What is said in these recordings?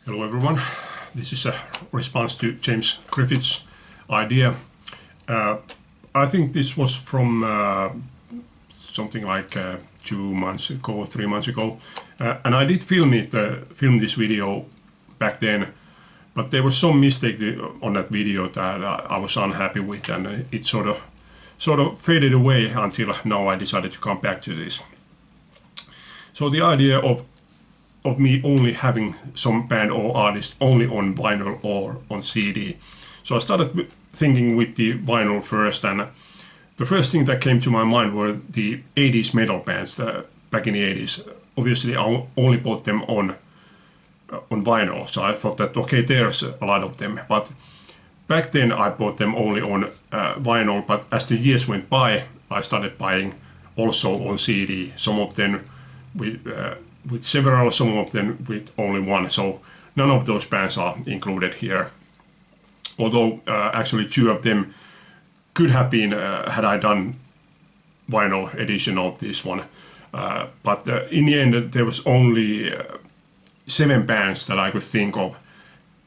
Hello everyone, this is a response to James Griffiths' idea. I think this was from something like 2 months ago, 3 months ago, and I did film this video back then, but there was some mistake on that video that I was unhappy with, and it sort of faded away until now I decided to come back to this. So the idea of me only having some band or artist only on vinyl or on CD. So I started thinking with the vinyl first, and the first thing that came to my mind were the 80s metal bands back in the 80s. Obviously I only bought them on vinyl, so I thought that okay, there's a lot of them, but back then I bought them only on vinyl, but as the years went by I started buying also on CD, some of them with several, some of them with only one, so none of those bands are included here. Although actually 2 of them could have been had I done vinyl edition of this one, but in the end there was only 7 bands that I could think of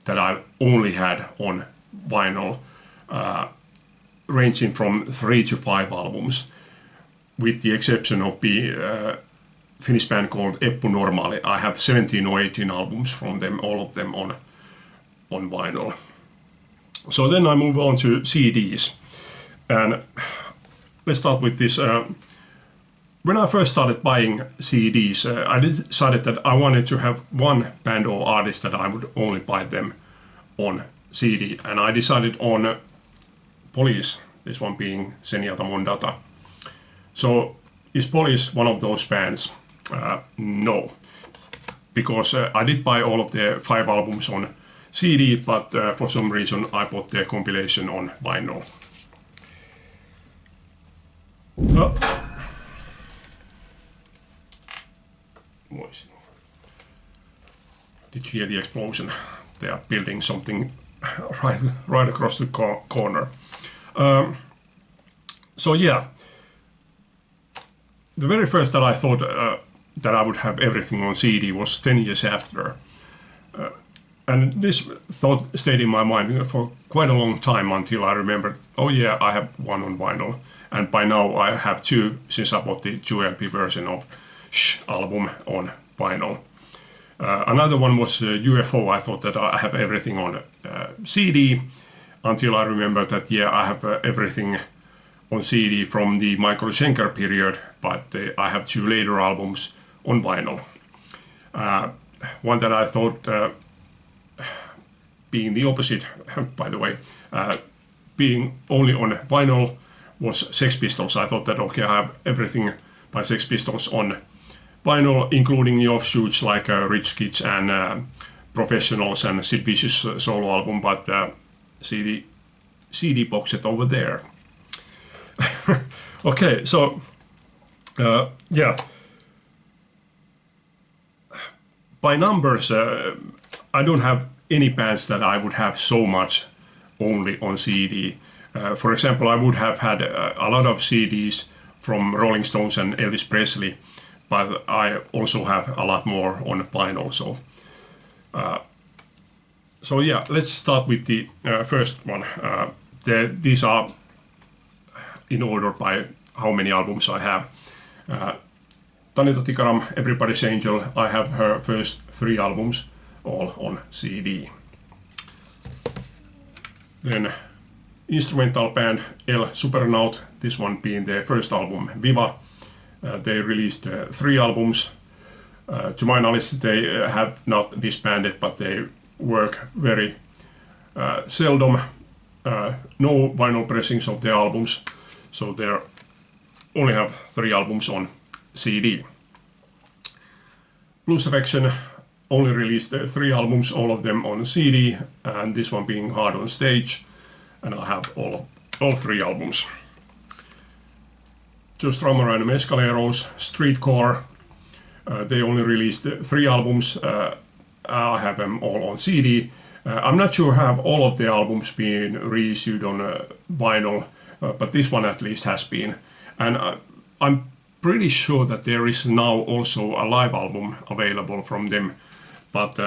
that I only had on vinyl, ranging from 3 to 5 albums, with the exception of Finnish band called Eppu Normaali. I have 17 or 18 albums from them, all of them on vinyl. So then I move on to CDs, and let's start with this. When I first started buying CDs, I decided that I wanted to have one band or artist that I would only buy them on CD, and I decided on Police, this one being Zenyatta Mondata. So is Police one of those bands? No, because I did buy all of their 5 albums on CD, but for some reason I bought their compilation on vinyl. Did you hear the explosion? They are building something right across the corner. So yeah, the very first that I thought that I would have everything on CD was 10 years after. And this thought stayed in my mind for quite a long time until I remembered, oh yeah, I have one on vinyl. And by now I have 2, since I bought the 2LP version of Shh album on vinyl. Another one was UFO. I thought that I have everything on CD until I remembered that yeah, I have everything on CD from the Michael Schenker period, but I have 2 later albums on vinyl. One that I thought, being the opposite, by the way, being only on vinyl was Sex Pistols. I thought that okay, I have everything by Sex Pistols on vinyl, including the offshoots like Rich Kids and Professionals and Sid Vicious solo album, but see the CD box set over there. Okay, so yeah, by numbers I don't have any bands that I would have so much only on CD. For example, I would have had a lot of CDs from Rolling Stones and Elvis Presley, but I also have a lot more on vinyl. So yeah, let's start with the first one. These are in order by how many albums I have. Tanita Tikaram, Everybody's Angel, I have her first 3 albums all on CD. Then instrumental band El Supernaut, this one being their first album, Viva. They released 3 albums. To my knowledge they have not disbanded, but they work very seldom. No vinyl pressings of their albums, so they only have 3 albums on CD. Blues Affection only released 3 albums, all of them on CD, and this one being Hard on Stage, and I have all 3 albums. Just Drummer and Mescaleros, Streetcore, they only released 3 albums. I have them all on CD. I'm not sure have all of the albums been reissued on vinyl, but this one at least has been. And I'm pretty sure that there is now also a live album available from them, but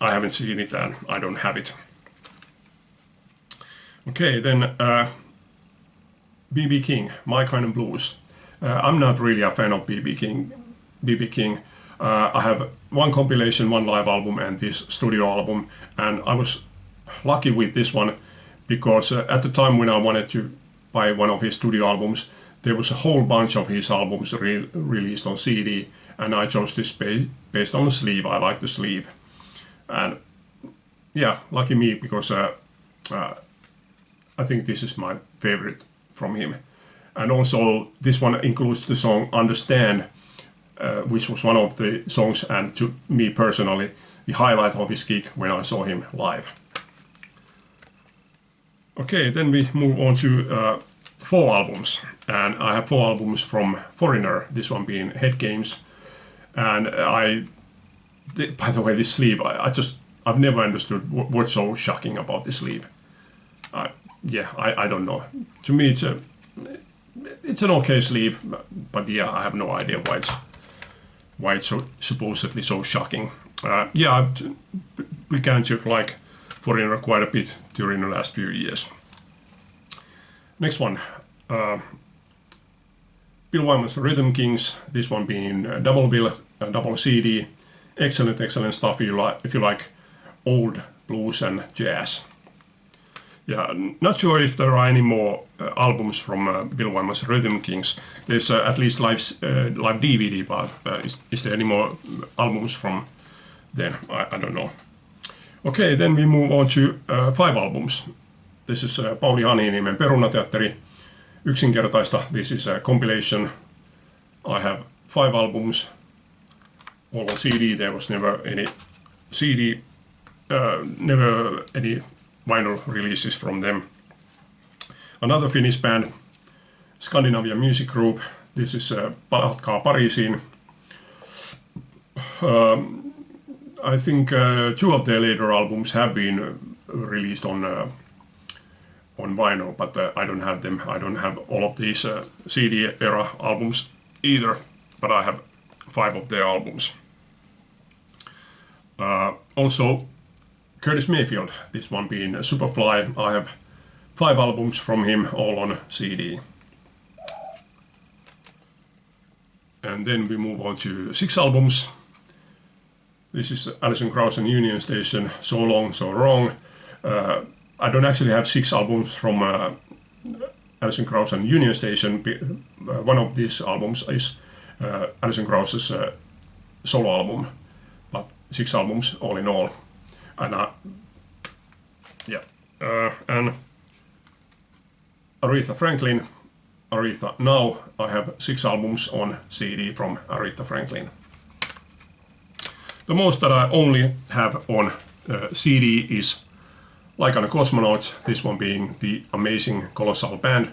I haven't seen it and I don't have it. Okay, then B.B. King, My Kind of Blues. I'm not really a fan of B.B. King. I have one compilation, one live album, and this studio album, and I was lucky with this one because at the time when I wanted to buy one of his studio albums, there was a whole bunch of his albums released on CD, and I chose this based on the sleeve. I like the sleeve, and yeah, lucky me, because I think this is my favorite from him. And also this one includes the song Understand, which was one of the songs, and to me personally, the highlight of his gig when I saw him live. Okay, then we move on to 4 albums, and I have 4 albums from Foreigner, this one being Head Games. And by the way, this sleeve, I've never understood what's so shocking about this sleeve. Yeah, I don't know. To me, it's an okay sleeve, but yeah, I have no idea why it's so supposedly so shocking. Yeah, I've began to like Foreigner quite a bit during the last few years. Next one, Bill Wyman's Rhythm Kings. This one being double bill, double CD. Excellent stuff if you like old blues and jazz. Yeah, not sure if there are any more albums from Bill Wyman's Rhythm Kings. There's at least live DVD, but is there any more albums from then? I don't know. Okay, then we move on to 5 albums. This is Pauli Haniniemen Perunateatteri. Yksinkertaista. This is a compilation. I have 5 albums, all on CD. There was never any CD, never any vinyl releases from them. Another Finnish band, Scandinavian Music Group. This is Palatkaa Pariisiin. I think 2 of their later albums have been released on vinyl, but I don't have them. I don't have all of these CD era albums either, but I have 5 of their albums. Also, Curtis Mayfield, this one being Superfly. I have 5 albums from him, all on CD. And then we move on to 6 albums. This is Alison Krauss and Union Station, So Long, So Wrong. I don't actually have 6 albums from Alison Krauss and Union Station. One of these albums is Alison Krauss's solo album, but 6 albums all in all. And and Aretha Franklin, Aretha Now. I have 6 albums on CD from Aretha Franklin. The most that I only have on CD is Like on a Cosmonaut, this one being The Amazing Colossal Band.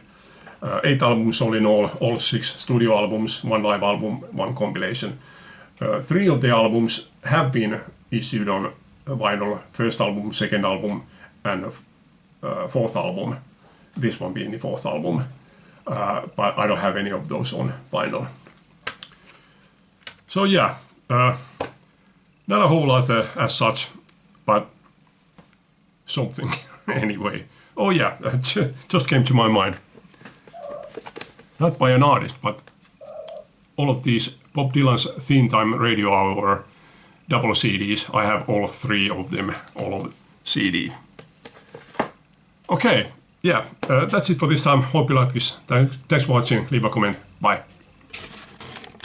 8 albums all in all 6 studio albums, 1 live album, 1 compilation. 3 of the albums have been issued on vinyl, first album, second album, and 4th album. This one being the 4th album, but I don't have any of those on vinyl. So yeah, not a whole lot as such, but something anyway. Oh yeah, just came to my mind. Not by an artist, but all of these Bob Dylan's Theme Time Radio Hour double CDs. I have all 3 of them, all of CD. Okay, yeah, that's it for this time. Hope you like this. Thanks for watching. Leave a comment. Bye.